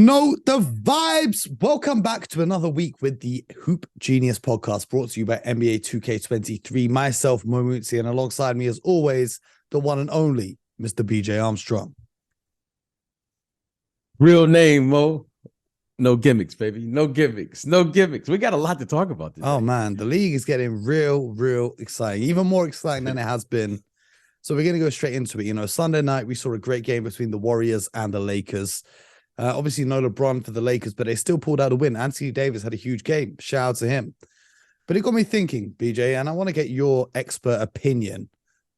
Know the vibes. Welcome back to another week with the Hoop Genius podcast brought to you by NBA 2K23. Myself, Momutsi, and alongside me, as always, the one and only Mr. BJ Armstrong. Real name, Mo. No gimmicks, baby. No gimmicks. No gimmicks. We got a lot to talk about today. Oh, man. The league is getting real exciting. Even more exciting than it has been. So we're going to go straight into it. You know, Sunday night, we saw a great game between the Warriors and the Lakers. Obviously, no LeBron for the Lakers, but they still pulled out a win. Anthony Davis had a huge game. Shout out to him. But it got me thinking, BJ, and I want to get your expert opinion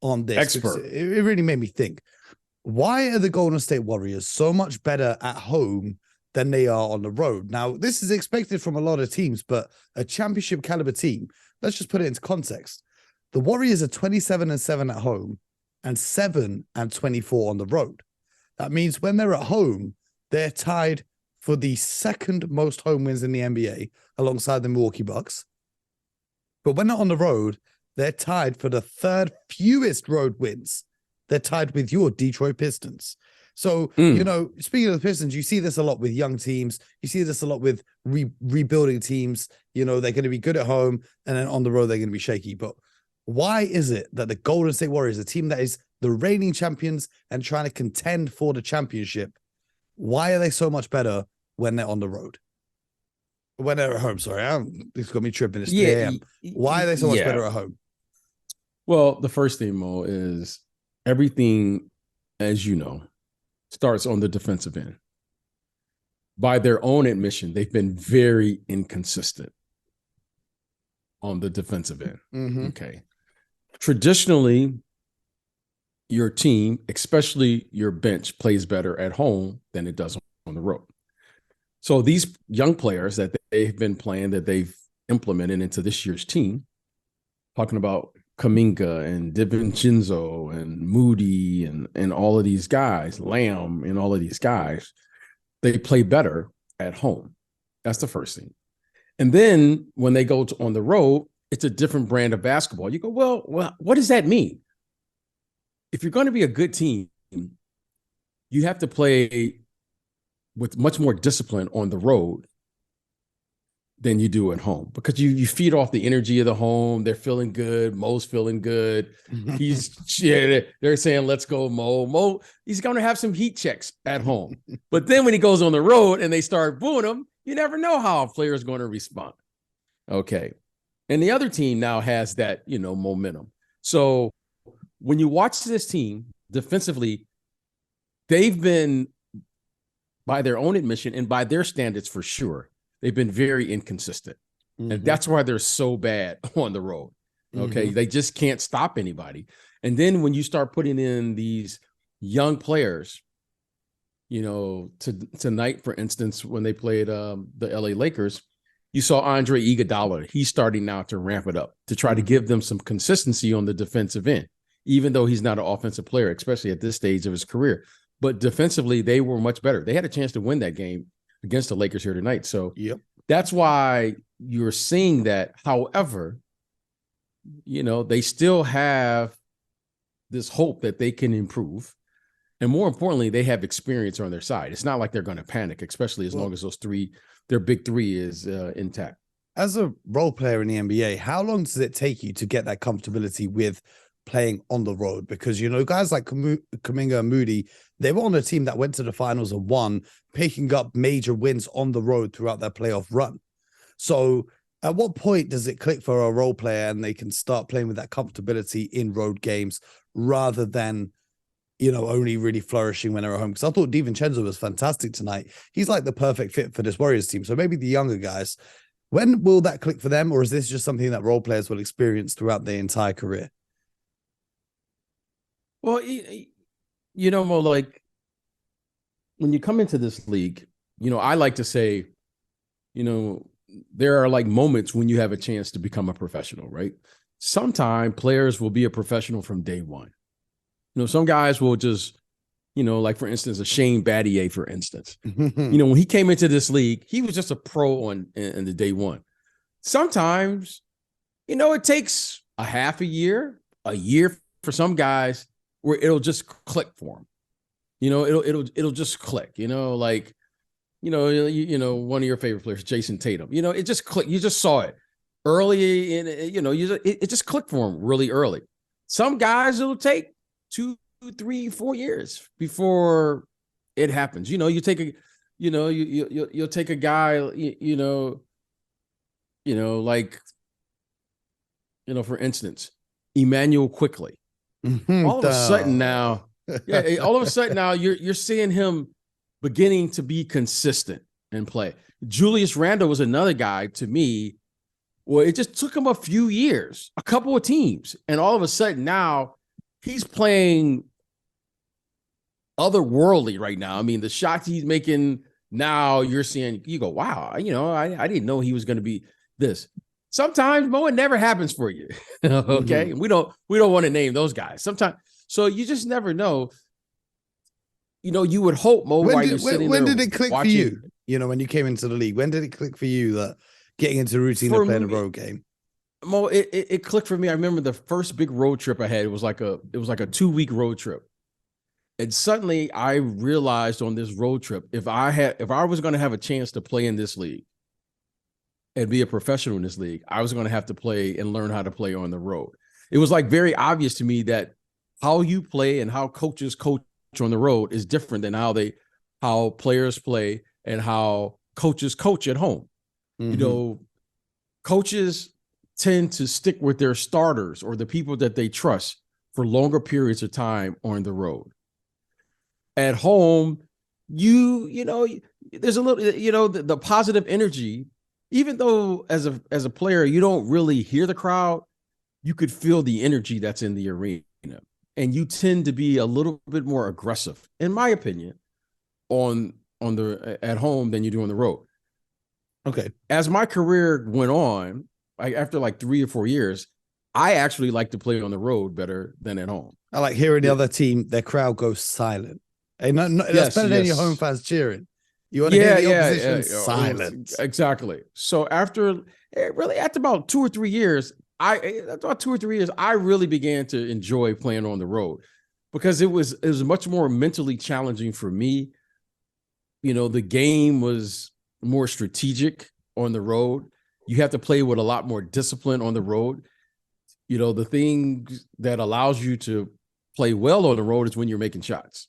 on this. It really made me think. Why are the Golden State Warriors so much better at home than they are on the road? Now, this is expected from a lot of teams, but a championship caliber team, let's just put it into context. The Warriors are 27-7 at home and 7-24 on the road. That means when they're at home, they're tied for the second most home wins in the NBA alongside the Milwaukee Bucks. But when they're on the road, they're tied for the third fewest road wins. They're tied with your Detroit Pistons. So, you know, speaking of the Pistons, you see this a lot with young teams. You see this a lot with rebuilding teams. You know, they're going to be good at home and then on the road, they're going to be shaky. But why is it that the Golden State Warriors, a team that is the reigning champions and trying to contend for the championship, why are they so much better when they're on the road? When they're at home, sorry. It's got me tripping. It's 3 a.m. Why are they so much better at home? Well, the first thing, Mo, is everything, as you know, starts on the defensive end. By their own admission, they've been very inconsistent on the defensive end. Okay. Traditionally, your team, especially your bench, plays better at home than it does on the road. So these young players that they've been playing, that they've implemented into this year's team, talking about Kuminga and DiVincenzo and Moody and all of these guys, Lamb and all of these guys, they play better at home. That's the first thing. And then when they go on the road, it's a different brand of basketball. You go, well, what does that mean? If you're going to be a good team, you have to play with much more discipline on the road than you do at home, because you feed off the energy of the home. They're feeling good. Mo's feeling good. They're saying, let's go, Mo. Mo, he's going to have some heat checks at home. But then when he goes on the road and they start booing him, you never know how a player is going to respond. Okay. And the other team now has that, you know, momentum. So when you watch this team defensively, they've been, by their own admission and by their standards for sure, they've been very inconsistent. And that's why they're so bad on the road. Okay. They just can't stop anybody. And then when you start putting in these young players, you know, tonight, for instance, when they played the LA Lakers, you saw Andre Iguodala. He's starting now to ramp it up to try to give them some consistency on the defensive end, even though he's not an offensive player, especially at this stage of his career. But defensively, they were much better. They had a chance to win that game against the Lakers here tonight. So that's why you're seeing that. However, you know, they still have this hope that they can improve. And more importantly, they have experience on their side. It's not like they're going to panic, especially as long as their big three is intact. As a role player in the NBA, how long does it take you to get that comfortability with playing on the road? Because, you know, guys like Kuminga and Moody, they were on a team that went to the finals and won, picking up major wins on the road throughout their playoff run. So at what point does it click for a role player and they can start playing with that comfortability in road games rather than, you know, only really flourishing when they're at home? Because I thought DiVincenzo was fantastic tonight. He's like the perfect fit for this Warriors team. So maybe the younger guys, when will that click for them? Or is this just something that role players will experience throughout their entire career? Well, you know, Mo, like when you come into this league, you know, I like to say, you know, there are like moments when you have a chance to become a professional, right? Sometimes players will be a professional from day one. You know, some guys will just, you know, like for instance, a Shane Battier, for instance, you know, when he came into this league, he was just a pro in the day one. Sometimes, you know, it takes a half a year for some guys where it'll just click for them. You know, it'll just click, you know, like, one of your favorite players, Jason Tatum. It just clicked. You just saw it early, and it just clicked for him really early. Some guys it'll take 2, 3, 4 years before it happens. You take a, you'll take a guy, like, for instance, Emmanuel Quickly. All of a sudden now, you're seeing him beginning to be consistent and play. Julius Randle was another guy to me. Well, it just took him a few years, a couple of teams, and all of a sudden now he's playing otherworldly right now. I mean, the shots he's making now, you're seeing, you go, wow, I didn't know he was going to be this. Sometimes, Mo, it never happens for you. Okay. Mm-hmm. We don't want to name those guys sometimes. So you just never know. You would hope, Mo, when did it click watching, for you? When you came into the league, when did it click for you that getting into the routine of playing a road game? Mo, it clicked for me. I remember the first big road trip I had. It was like a 2-week road trip. And suddenly I realized on this road trip, if I was going to have a chance to play in this league and be a professional in this league, I was going to have to play and learn how to play on the road. It was like very obvious to me that how you play and how coaches coach on the road is different than how players play and how coaches coach at home. Mm-hmm. Coaches tend to stick with their starters or the people that they trust for longer periods of time on the road. At home, there's a little, the positive energy, even though as a player, you don't really hear the crowd, you could feel the energy that's in the arena. And you tend to be a little bit more aggressive, in my opinion, at home than you do on the road. Okay. As my career went on, after like 3 or 4 years, I actually like to play on the road better than at home. I like hearing the other team, their crowd goes silent. And that's better than your home fans cheering. You want to hear the opposition silent. Exactly. So after about 2 or 3 years, I really began to enjoy playing on the road because it was much more mentally challenging for me. The game was more strategic on the road. You have to play with a lot more discipline on the road. The thing that allows you to play well on the road is when you're making shots.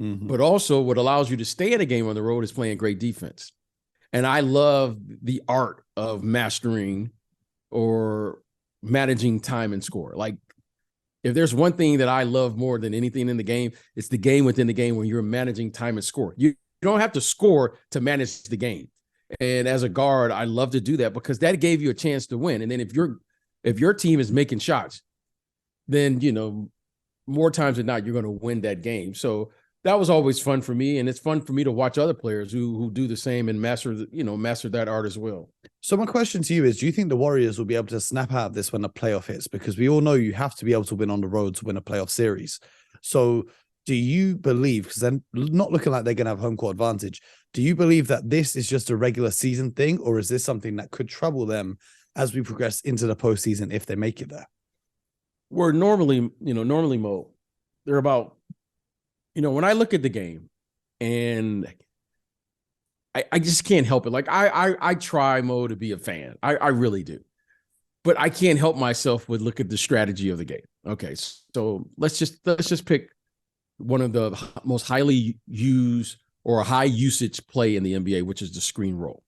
Mm-hmm. But also what allows you to stay in a game on the road is playing great defense. And I love the art of mastering or managing time and score. Like, if there's one thing that I love more than anything in the game, it's the game within the game when you're managing time and score. You don't have to score to manage the game. And as a guard, I love to do that because that gave you a chance to win. And then if your team is making shots, then, more times than not, you're going to win that game. So that was always fun for me. And it's fun for me to watch other players who do the same and master that art as well. So my question to you is, do you think the Warriors will be able to snap out of this when the playoff hits? Because we all know you have to be able to win on the road to win a playoff series. So do you believe, because they're not looking like they're going to have home court advantage, do you believe that this is just a regular season thing, or is this something that could trouble them as we progress into the postseason if they make it there? Where normally, Mo, they're about, when I look at the game and I just can't help it. Like I try, Mo, to be a fan. I really do. But I can't help myself with look at the strategy of the game. Okay. So let's just pick one of the most highly used or high usage play in the NBA, which is the screen roll.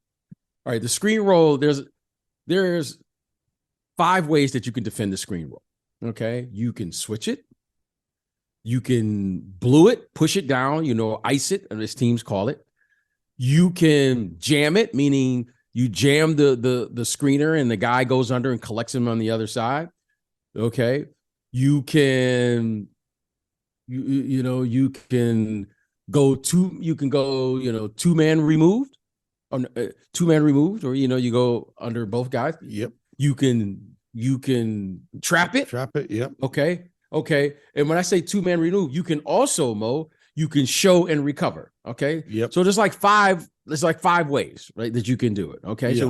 All right. The screen roll, there's 5 ways that you can defend the screen roll. Okay. You can switch it. You can blue it, push it down, ice it, as teams call it. You can jam it, meaning you jam the screener and the guy goes under and collects him on the other side. Okay. You can, you can go 2-man removed, or 2-man removed, or, you go under both guys. Yep. You can trap it. Yep. Okay. And when I say 2-man removed, you can also, Mo, you can show and recover. Okay. Yep. So there's like 5 ways, right, that you can do it. Okay. Yeah. So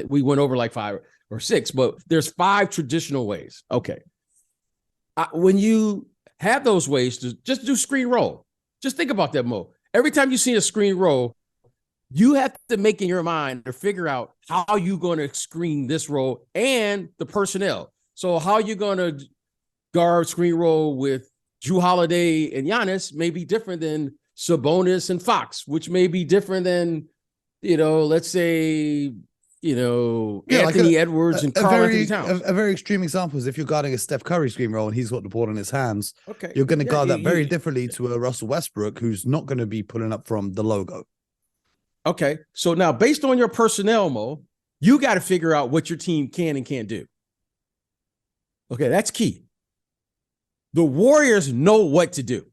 we went over like 5 or 6, but there's 5 traditional ways. Okay. When you have those ways to just do screen roll, just think about that, Mo. Every time you see a screen roll, You have to make in your mind to figure out how you're going to screen this role and the personnel. So how you're going to guard screen role with Drew Holiday and Giannis may be different than Sabonis and Fox, which may be different than, let's say, Anthony Edwards and Karl Anthony Towns. A very extreme example is if you're guarding a Steph Curry screen role and he's got the ball in his hands, okay, you're going to guard that very differently to a Russell Westbrook who's not going to be pulling up from the logo. Okay, so now based on your personnel, Mo, you got to figure out what your team can and can't do. Okay, that's key. The Warriors know what to do.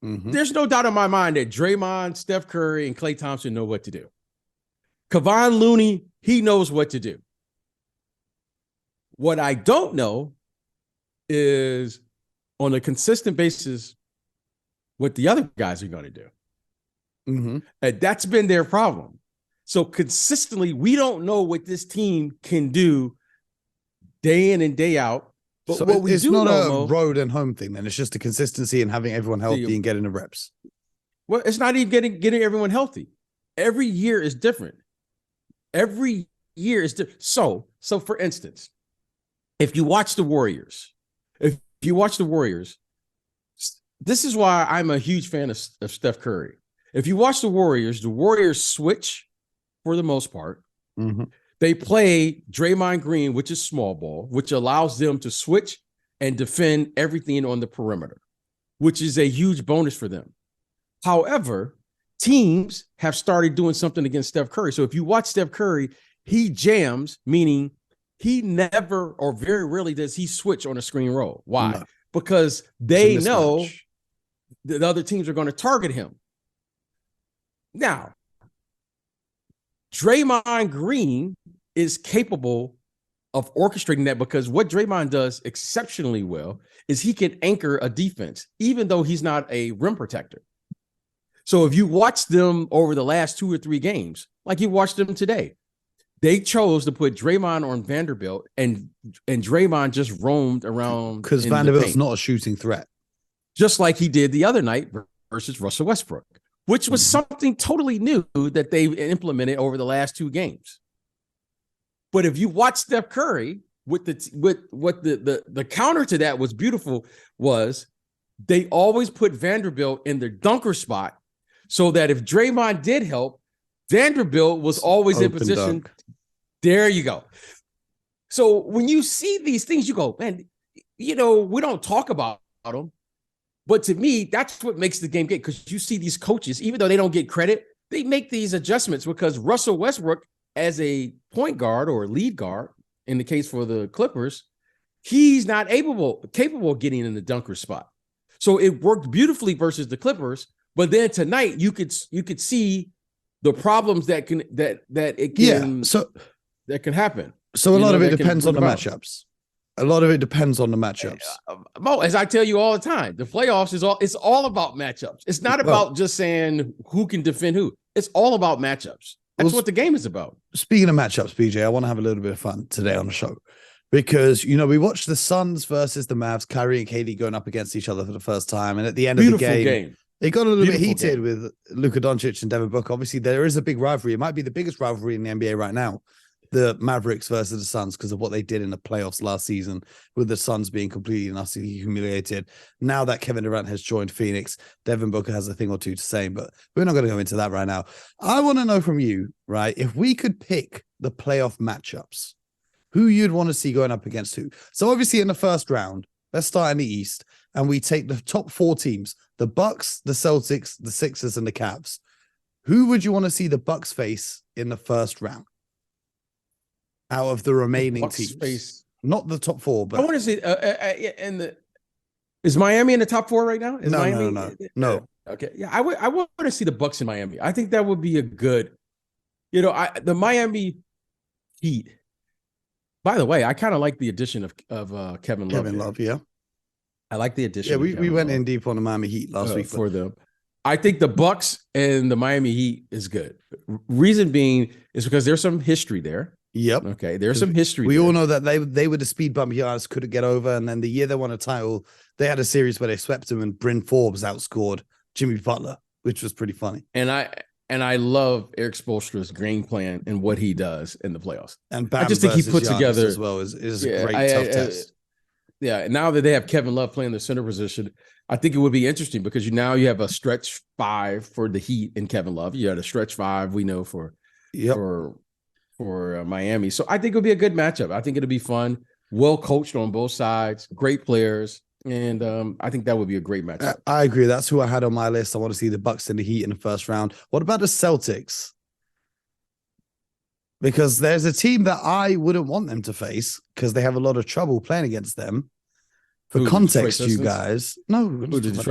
Mm-hmm. There's no doubt in my mind that Draymond, Steph Curry, and Klay Thompson know what to do. Kevon Looney, he knows what to do. What I don't know is on a consistent basis what the other guys are going to do. Mm-hmm. And that's been their problem. So consistently, we don't know what this team can do day in and day out. But so what we it's do not know, a road and home thing, then. It's just the consistency and having everyone healthy and getting the reps. Well, it's not even getting everyone healthy. Every year is different. Every year is different. So for instance, if you watch the Warriors, this is why I'm a huge fan of Steph Curry. If you watch the Warriors switch for the most part. Mm-hmm. They play Draymond Green, which is small ball, which allows them to switch and defend everything on the perimeter, which is a huge bonus for them. However, teams have started doing something against Steph Curry. So if you watch Steph Curry, he jams, meaning he never or very rarely does he switch on a screen roll. Why? No. Because they know that other teams are going to target him. Now, Draymond Green is capable of orchestrating that because what Draymond does exceptionally well is he can anchor a defense, even though he's not a rim protector. So if you watch them over the last 2 or 3 games, like you watched them today, they chose to put Draymond on Vanderbilt and Draymond just roamed around. Because Vanderbilt's not a shooting threat. Just like he did the other night versus Russell Westbrook, which was something totally new that they implemented over the last 2 games. But if you watch Steph Curry, with the counter to that was beautiful was they always put Vanderbilt in their dunker spot so that if Draymond did help, Vanderbilt was always in position. Dunk. There you go. So when you see these things, you go, man, we don't talk about them. But to me, that's what makes the game great because you see these coaches, even though they don't get credit, they make these adjustments because Russell Westbrook, as a point guard or lead guard, in the case for the Clippers, he's not capable of getting in the dunker spot. So it worked beautifully versus the Clippers. But then tonight, you could see the problems that can happen. So a lot of it depends on the matchups. A lot of it depends on the matchups. Mo, as I tell you all the time, the playoffs it's all about matchups. It's not about just saying who can defend who. It's all about matchups. That's what the game is about. Speaking of matchups, BJ, I want to have a little bit of fun today on the show because, we watched the Suns versus the Mavs, Kyrie and KD going up against each other for the first time. And at the end of the game, it got a little bit heated with Luka Doncic and Devin Booker. Obviously, there is a big rivalry. It might be the biggest rivalry in the NBA right now. The Mavericks versus the Suns because of what they did in the playoffs last season with the Suns being completely and utterly humiliated. Now that Kevin Durant has joined Phoenix, Devin Booker has a thing or two to say, but we're not going to go into that right now. I want to know from you, right, if we could pick the playoff matchups, who you'd want to see going up against who. So obviously in the first round, let's start in the East, and we take the top 4 teams, the Bucks, the Celtics, the Sixers, and the Cavs. Who would you want to see the Bucks face in the first round? Out of the remaining teams, not the top 4, but I want to see. Is Miami in the top 4 right now? Is no, Miami? No. Okay, yeah, I want to see the Bucks in Miami. I think that would be a good. The Miami Heat. By the way, I kind of like the addition of Kevin Love. Kevin Love, yeah. I like the addition. Yeah, we went in deep on the Miami Heat last week for them. I think the Bucks and the Miami Heat is good. Reason being is because there's some history there. Yep. Okay. There's some history. We all know that they were the speed bump Giannis couldn't get over. And then the year they won a title, they had a series where they swept him and Bryn Forbes outscored Jimmy Butler, which was pretty funny. And And I love Eric Spoelstra's game plan and what he does in the playoffs. And Bam I just think he put Giannis together as well is a great tough test. Yeah, now that they have Kevin Love playing the center position, I think it would be interesting because you have a stretch 5 for the Heat and Kevin Love. You had a stretch 5 we know for Miami. So I think it'll be a good matchup. I think it'll be fun, well coached on both sides, great players, and I think that would be a great matchup. I agree. That's who I had on my list. I want to see the Bucks and the Heat in the first round. What about the Celtics? Because there's a team that I wouldn't want them to face because they have a lot of trouble playing against them. For context, you guys. No, we're talking about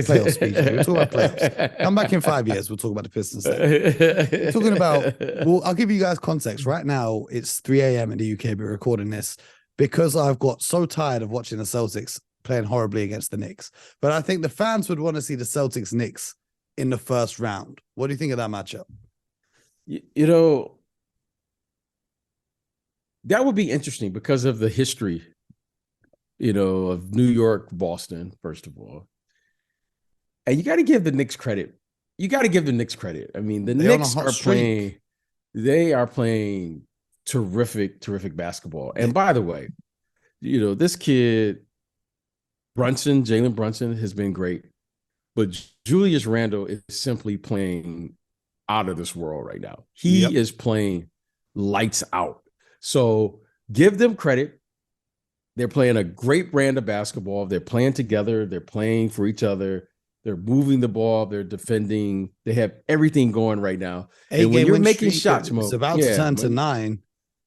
playoffs, PJ. We're talking about playoffs. Come back in 5 years. We'll talk about the Pistons. We're talking about, well, I'll give you guys context. Right now, it's 3 a.m. in the UK. We're recording this because I've got so tired of watching the Celtics playing horribly against the Knicks. But I think the fans would want to see the Celtics Knicks in the first round. What do you think of that matchup? You know, that would be interesting because of the history, of New York, Boston, first of all. And you got to give the Knicks credit. I mean, the Knicks are playing, they are playing terrific, terrific basketball. And by the way, this kid, Jalen Brunson has been great. But Julius Randle is simply playing out of this world right now. He is playing lights out. So give them credit. They're playing a great brand of basketball. They're playing together. They're playing for each other. They're moving the ball. They're defending. They have everything going right now. And when you're making shots, Mo, it's about to turn to 9.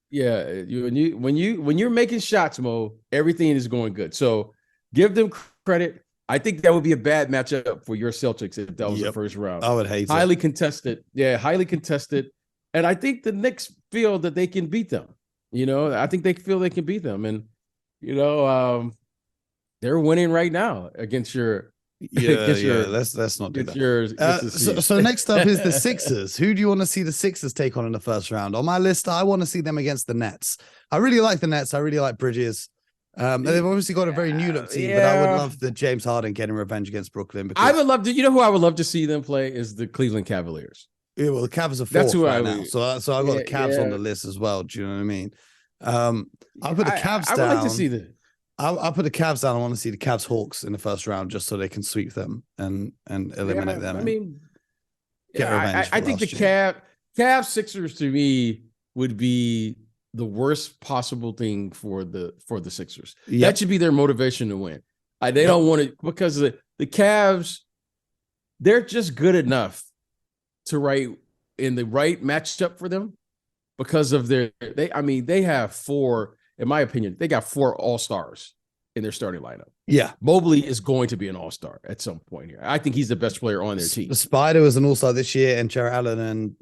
Yeah, when you're making shots, Mo, everything is going good. So give them credit. I think that would be a bad matchup for your Celtics if that was the first round. I would hate highly contested. Yeah, highly contested. And I think the Knicks feel that they can beat them. I think they feel they can beat them. And, they're winning right now against your. Let's not do that. So next up is the Sixers. Who do you want to see the Sixers take on in the first round? On my list, I want to see them against the Nets. I really like the Nets. I really like Bridges. They've obviously got a very new look team, but I would love the James Harden getting revenge against Brooklyn. I would love to. Who I would love to see them play is the Cleveland Cavaliers. Yeah, well, the Cavs are fourth right now, so I've got the Cavs on the list as well. Do you know what I mean? I'll put the Cavs down. I would like to see that. I'll put the Cavs down. I want to see the Cavs Hawks in the first round just so they can sweep them and eliminate them. I mean, get revenge. I think the Cavs Sixers to me would be the worst possible thing for the Sixers. That should be their motivation to win. They don't want to, because the Cavs, they're just good enough to write in the right matchup for them because of they have 4, in my opinion, they got 4 all-stars in their starting lineup. Yeah. Mobley is going to be an all-star at some point here. I think he's the best player on their team. The Spider was an all-star this year, and Jarrett Allen and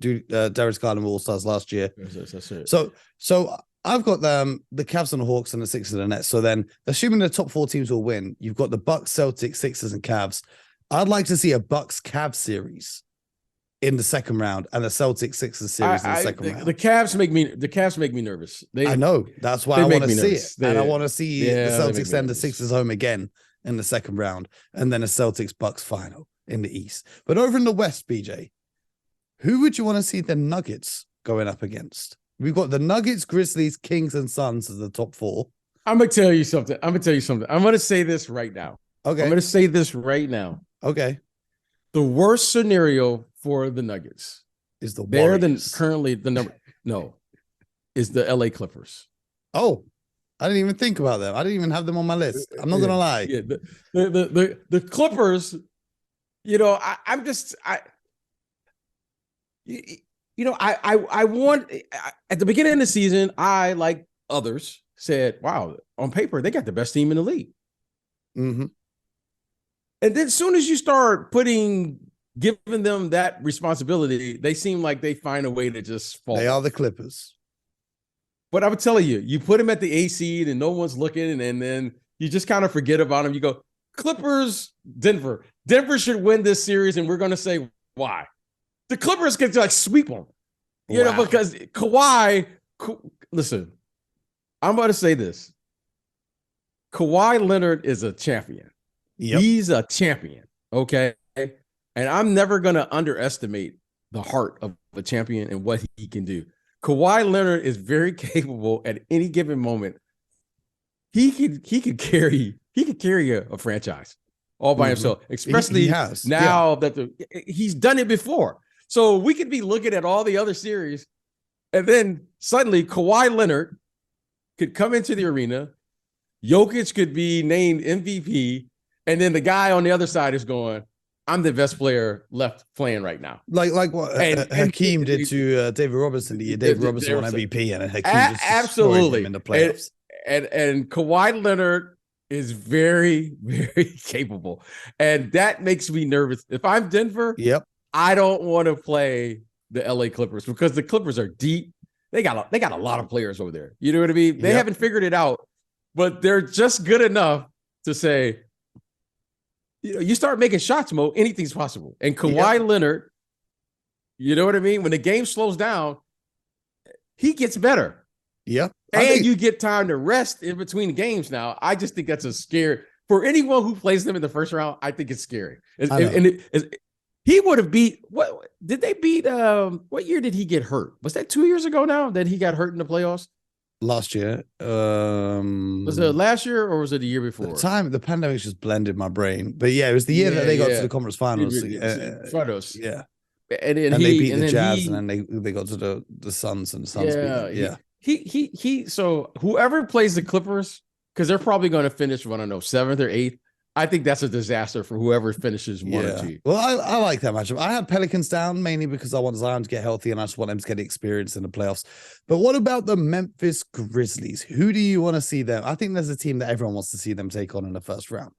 Darius Garland were all-stars last year. That's it. So I've got the Cavs and the Hawks and the Sixers and the Nets. So then, assuming the top 4 teams will win, you've got the Bucks, Celtics, Sixers, and Cavs. I'd like to see a Bucks-Cavs series in the second round and the Celtics Sixers series in the second round. The Cavs make me nervous. I know. That's why I want to see it. And I want to see the Celtics send the Sixers home again in the second round and then a Celtics Bucks final in the East. But over in the West, BJ, who would you want to see the Nuggets going up against? We've got the Nuggets, Grizzlies, Kings, and Suns as the top 4. I'm going to tell you something. I'm going to say this right now. Okay. I'm going to say this right now. Okay. The worst scenario for the Nuggets is the Warriors. Currently the number is the LA Clippers. Oh, I didn't even think about them. I didn't even have them on my list. I'm not gonna lie. Yeah, the Clippers. I want at the beginning of the season. I, like others, said, "Wow, on paper they got the best team in the league." Mm-hmm. And then as soon as you start giving them that responsibility, they seem like they find a way to just fall. They are the Clippers. But I would tell you put them at the A seed and no one's looking, and then you just kind of forget about them. You go, Clippers, Denver. Denver should win this series, and we're going to say why. The Clippers can sweep them. Because Kawhi, listen, I'm about to say this. Kawhi Leonard is a champion. Yep. He's a champion, okay? And I'm never going to underestimate the heart of a champion and what he can do. Kawhi Leonard is very capable at any given moment. He could carry a franchise all by himself, especially he has. now that he's done it before. So we could be looking at all the other series, and then suddenly Kawhi Leonard could come into the arena. Jokic could be named MVP, and then the guy on the other side is going, I'm the best player left playing right now. Like what Hakeem did to David Robinson. David Robinson won MVP, and Hakeem just absolutely him in the playoffs. And Kawhi Leonard is very, very capable. And that makes me nervous. If I'm Denver, I don't want to play the LA Clippers because the Clippers are deep. They got a lot of players over there. You know what I mean? They haven't figured it out, but they're just good enough to say, you start making shots, Mo, anything's possible. And Kawhi Leonard, you know what I mean? When the game slows down, he gets better. Yeah. And you get time to rest in between games now. I just think that's a scary for anyone who plays them in the first round. I think it's scary. He would have beat what did they beat? What year did he get hurt? Was that 2 years ago now that he got hurt in the playoffs? Last year. Was it last year or was it the year before? The pandemic just blended my brain. But yeah, it was the year that they got to the conference finals. Yeah. And they beat the Jazz, and then they got to the Suns, and the Suns beat them. So whoever plays the Clippers, because they're probably going to finish, I don't know, 7th or 8th. I think that's a disaster for whoever finishes 1 or 2. Well, I like that matchup. I had Pelicans down mainly because I want Zion to get healthy and I just want them to get experience in the playoffs. But what about the Memphis Grizzlies? Who do you want to see them? I think there's a team that everyone wants to see them take on in the first round.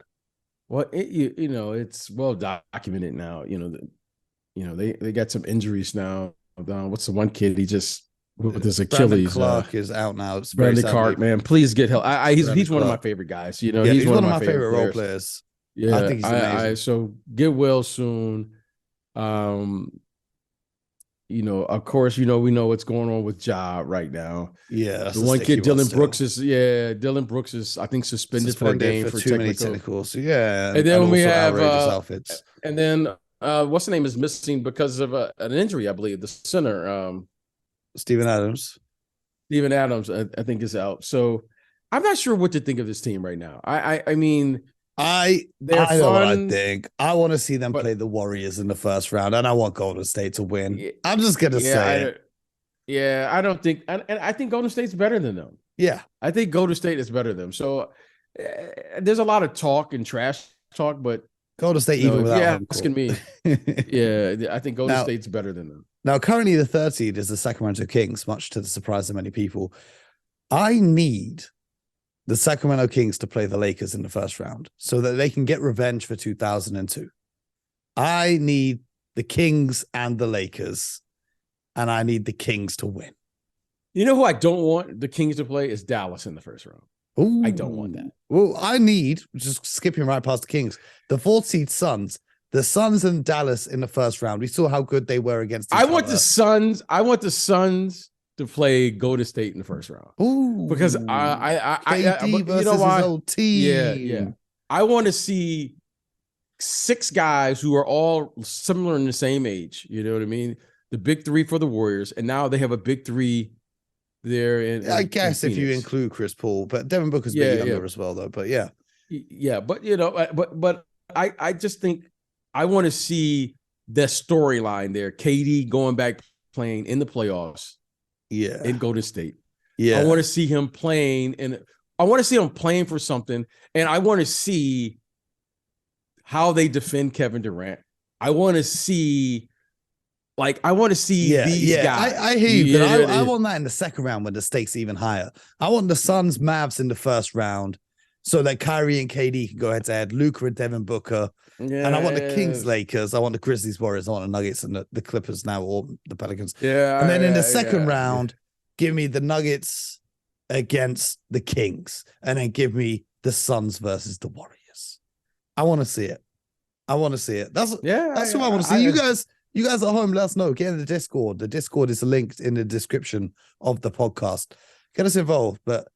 Well, it's well documented now. They got some injuries now. What's the one kid? He just with his Achilles. Clark is out now. Brandon Clark, man, please get help. He's one of my favorate guys. He's one of my favorite role players. Yeah, I think he's amazing. So get well soon. Of course, we know what's going on with Ja right now. Yeah, the one kid, Dylan Brooks is I think suspended for a game for too many technicals. Yeah, and then we have outfits. And then what's the name is missing because of an injury, I believe. The center. Steven Adams, I think, is out. So I'm not sure what to think of this team right now. I mean, I know what I think. I want to see them play the Warriors in the first round, and I want Golden State to win. I'm just gonna say it. Yeah, I don't think, and I think Golden State's better than them. Yeah, I think Golden State is better than them. So there's a lot of talk and trash talk, but Golden State even without asking me, I think Golden State's better than them. Now, currently the third seed is the Sacramento Kings, much to the surprise of many people. I need the Sacramento Kings to play the Lakers in the first round so that they can get revenge for 2002. I need the Kings and the Lakers, and I need the Kings to win. You know who I don't want the Kings to play is Dallas in the first round. Ooh. I don't want that. Well, I need, just skipping right past the Kings, the fourth seed Suns. The Suns and Dallas in the first round. We saw how good they were against each other. I want the Suns to play Golden State in the first round. Ooh, because KD versus his old team. Yeah. I want to see 6 guys who are all similar in the same age. You know what I mean? The big 3 for the Warriors, and now they have a big 3 there. I guess if you include Chris Paul, but Devin Booker's big younger as well, though. But but I just think. I want to see the storyline there. KD going back playing in the playoffs. Yeah. In Golden State. Yeah. I want to see him playing, and I want to see him playing for something. And I want to see how they defend Kevin Durant. I want to see these guys. I hear you, but I want that in the second round when the stakes are even higher. I want the Suns Mavs in the first round so that Kyrie and KD can go head to head, Luka and Devin Booker. Yeah, and I want the Kings Lakers, I want the Grizzlies Warriors, I want the Nuggets and the Clippers now, or the Pelicans. Yeah. And then in the second round, give me the Nuggets against the Kings, and then give me the Suns versus the Warriors. I want to see it. That's what I want to see. You guys at home, let us know. Get in the Discord. The Discord is linked in the description of the podcast. Get us involved. But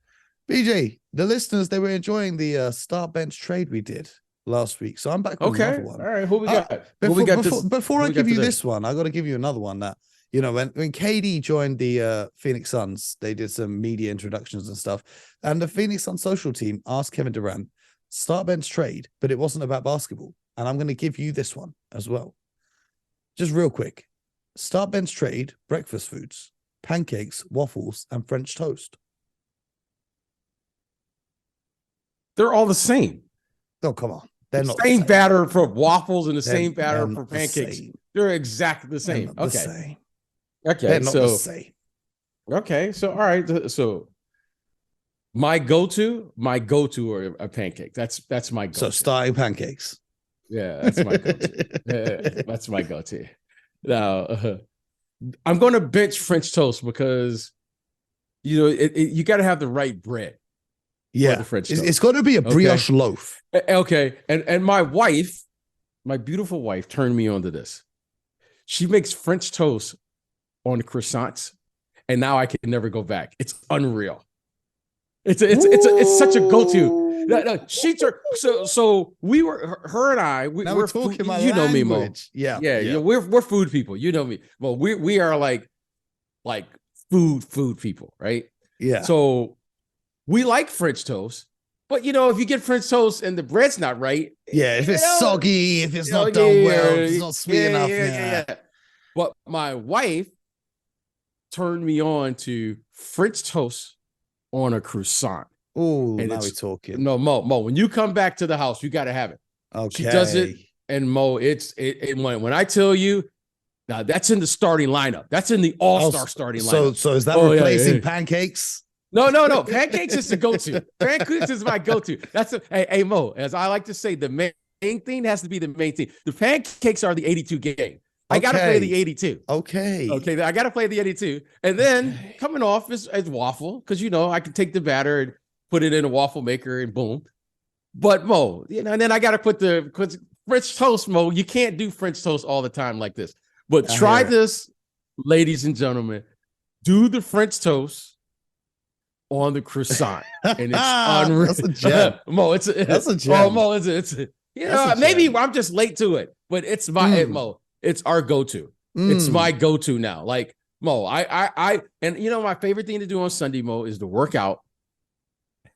BJ, the listeners, they were enjoying the start bench trade we did. last week. So I'm back with Okay. another one. All right. Who we Uh, got? Who we got Before who I we got give you today? this one, I got to give you another one that, when KD joined the Phoenix Suns, they did some media introductions and stuff. And the Phoenix Suns social team asked Kevin Durant, start bench trade, but it wasn't about basketball. And I'm going to give you this one as well. Just real quick. Start bench trade, breakfast foods, pancakes, waffles, and French toast. They're all the same. Oh, come on. They're not same the same batter for waffles and the same batter for the pancakes. same. They're exactly the They're same. not the Okay. same. Okay. They're not the So same. okay. So all right. So my go-to are pancakes. That's my go-to. So starting pancakes. Yeah, that's my go-to. That's my go-to. Now, I'm going to bench French toast because you got to have the right bread. Yeah, the French it's got to be a brioche loaf. Okay, and my wife, my beautiful wife, turned me on to this. She makes French toast on croissants, and now I can never go back. It's unreal. It's such a go-to. No, she turned so we were her and I. We're talking food, my you know me, Mo. language. Yeah. We're food people. You know me. Well, we are like food people, right? Yeah. So we like French toast, but if you get French toast and the bread's not right, if it's soggy, if it's not done well, if it's not sweet enough. Yeah. But my wife turned me on to French toast on a croissant. Oh, now we're talking. No, Mo, when you come back to the house, you got to have it. Okay. She does it, and Mo, when I tell you, now that's in the starting lineup. That's in the all-star starting lineup. So is that replacing pancakes? No. Pancakes is the go-to. Pancakes is my go-to. Hey, Mo, as I like to say, the main thing has to be the main thing. The pancakes are the 82 game. I got to play the 82. Okay. I got to play the 82. And then coming off is waffle, because, I can take the batter and put it in a waffle maker and boom. But, Mo, and then I got to put French toast, Mo. You can't do French toast all the time like this. But try this, ladies and gentlemen. Do the French toast on the croissant, and it's unreal. That's a gem. Mo, that's a gem. Oh, Mo, it's maybe I'm just late to it, but it's my Mo. It's our go-to. It's my go-to now. Like, Mo, I my favorite thing to do on Sunday, Mo, is to work out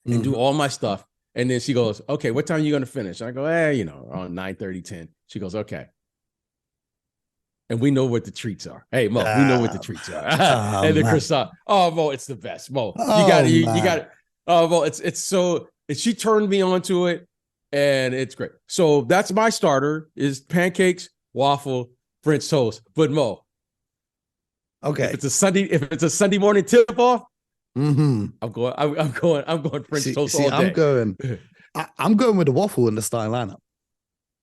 and do all my stuff. And then she goes, okay, what time are you going to finish? And I go, around 9:30, 10. She goes, okay. And we know what the treats are. Hey, Mo, we know what the treats are. And the croissant. Oh, Mo, it's the best. Mo, you got it. Oh, Mo, it's so. She turned me onto it, and it's great. So that's my starter: is pancakes, waffle, French toast. But Mo, okay, if it's a Sunday morning tip off, I'm going French toast all day. I'm going with the waffle in the starting lineup.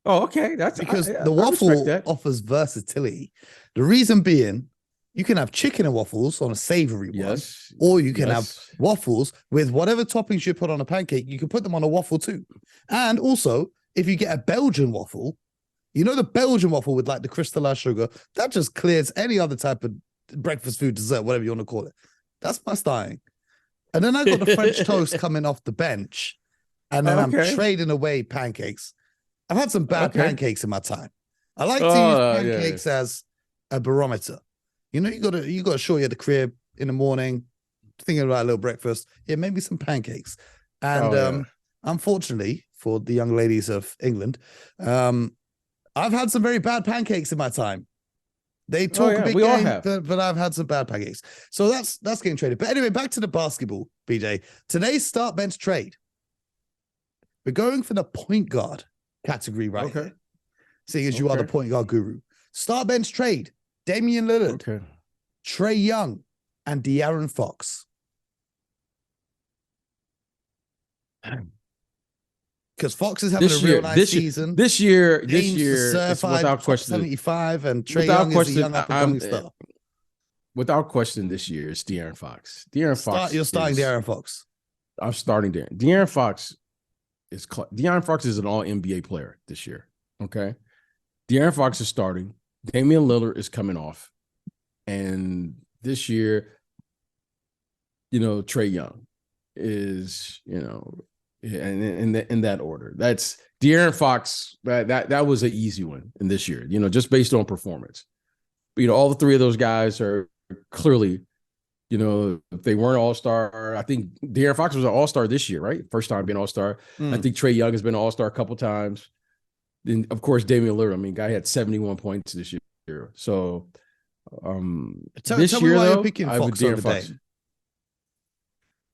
Oh, okay. That's because the waffle offers versatility. The reason being, you can have chicken and waffles on a savory one, or you can have waffles with whatever toppings you put on a pancake. You can put them on a waffle too. And also, if you get a Belgian waffle, the Belgian waffle with like the crystallized sugar, that just clears any other type of breakfast food, dessert, whatever you want to call it. That's my starting. And then I got the French toast coming off the bench, and then I'm trading away pancakes. I've had some bad pancakes in my time. I like to use pancakes as a barometer. You gotta show you at the crib in the morning, thinking about a little breakfast. Yeah, maybe some pancakes. And unfortunately for the young ladies of England, I've had some very bad pancakes in my time. They talk a big game, but I've had some bad pancakes. So that's getting traded. But anyway, back to the basketball, BJ. Today's start bench trade. We're going for the point guard category here. Seeing as you are the point guard guru. Start bench trade. Damian Lillard, Trae Young, and De'Aaron Fox. Because Fox is having a real nice season. This year, it's without question 75, and Trae Young is a young up-and-coming star. Without question, this year it's De'Aaron Fox. You're starting De'Aaron Fox. I'm starting De'Aaron. De'Aaron Fox is an all NBA player this year. Okay. De'Aaron Fox is starting. Damian Lillard is coming off. And this year, Trae Young is, in that order. That's De'Aaron Fox, that was an easy one in this year, just based on performance. All the three of those guys are clearly, if they weren't all-star, I think De'Aaron Fox was an all-star this year, right? First time being all-star. I think Trae Young has been an all-star a couple times. Then, of course, Damian Lillard. Guy had 71 points this year. So this year, though, you're picking Fox over Dame.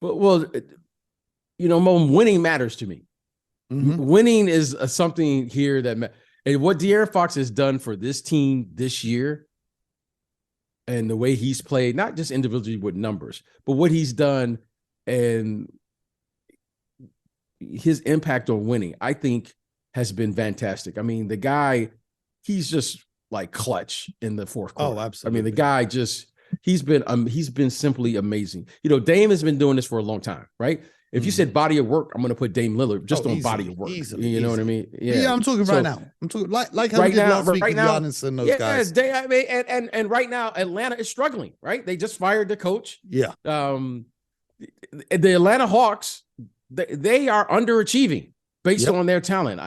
But, winning matters to me. Mm-hmm. Winning is something here and what De'Aaron Fox has done for this team this year, and the way he's played, not just individually with numbers, but what he's done and his impact on winning, I think, has been fantastic. The guy, he's just like clutch in the fourth quarter. Oh, absolutely. The guy he's been simply amazing. Dame has been doing this for a long time, right? If you said body of work, I'm going to put Dame Lillard just on body of work. You know what I mean? Yeah, I'm talking right now. I'm talking like how we did last week with Giannis and those guys. And right now, Atlanta is struggling, right? They just fired the coach. Yeah. The Atlanta Hawks, they are underachieving based on their talent.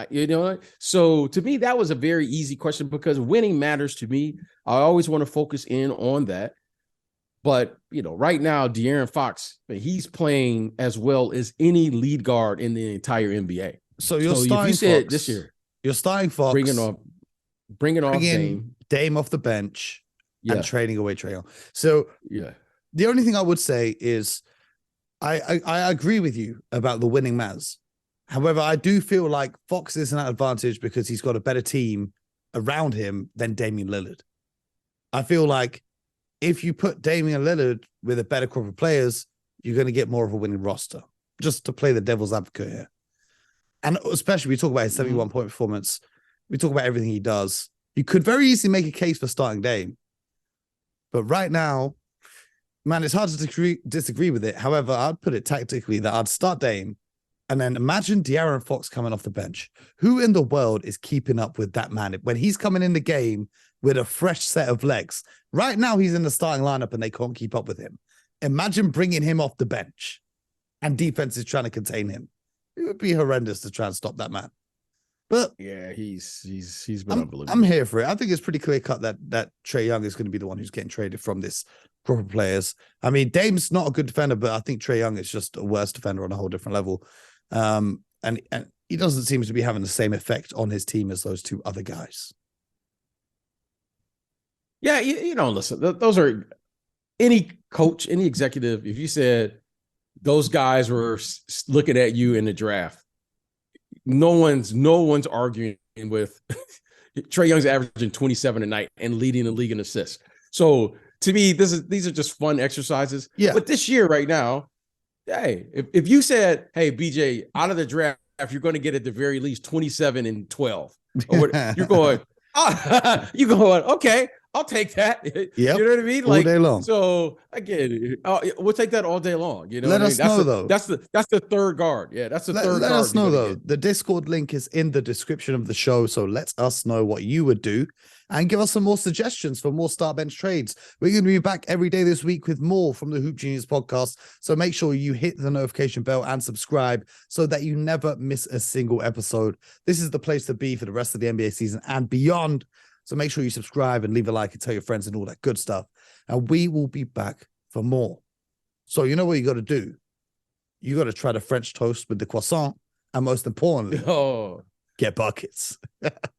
So to me, that was a very easy question because winning matters to me. I always want to focus in on that. But, right now, De'Aaron Fox, he's playing as well as any lead guard in the entire NBA. So you're starting Fox this year. You're starting Fox. Bringing off Dame off the bench and trading away Trae Young. So the only thing I would say is I agree with you about the winning Maz. However, I do feel like Fox is an advantage because he's got a better team around him than Damian Lillard. I feel like if you put Damian Lillard with a better group of players, you're going to get more of a winning roster, just to play the devil's advocate here. And especially we talk about his 71-point performance. We talk about everything he does. You could very easily make a case for starting Dame. But right now, man, it's hard to disagree with it. However, I'd put it tactically that I'd start Dame and then imagine De'Aaron Fox coming off the bench. Who in the world is keeping up with that man when he's coming in the game with a fresh set of legs? Right now, he's in the starting lineup and they can't keep up with him. Imagine bringing him off the bench and defense is trying to contain him. It would be horrendous to try and stop that man. But yeah, he's been unbelievable. I'm here for it. I think it's pretty clear cut that Trae Young is going to be the one who's getting traded from this group of players. Dame's not a good defender, but I think Trae Young is just a worse defender on a whole different level. And he doesn't seem to be having the same effect on his team as those two other guys. Yeah, listen, those are any coach, any executive. If you said those guys were looking at you in the draft, no one's arguing with Trae Young's averaging 27 a night and leading the league in assists. So to me, these are just fun exercises. Yeah. But this year right now, hey, if you said, hey, BJ, out of the draft, you're going to get at the very least 27 and 12, you're going, okay, I'll take that. Yep. You know what I mean? All day long. So again, we'll take that all day long. Let us know though. That's the third guard. Yeah, that's the third guard. Let us know though. The Discord link is in the description of the show. So let us know what you would do and give us some more suggestions for more start bench trades. We're going to be back every day this week with more from the Hoop Genius podcast. So make sure you hit the notification bell and subscribe so that you never miss a single episode. This is the place to be for the rest of the NBA season and beyond. So make sure you subscribe and leave a like and tell your friends and all that good stuff. And we will be back for more. So you know what you got to do? You got to try the French toast with the croissant. And most importantly, get buckets.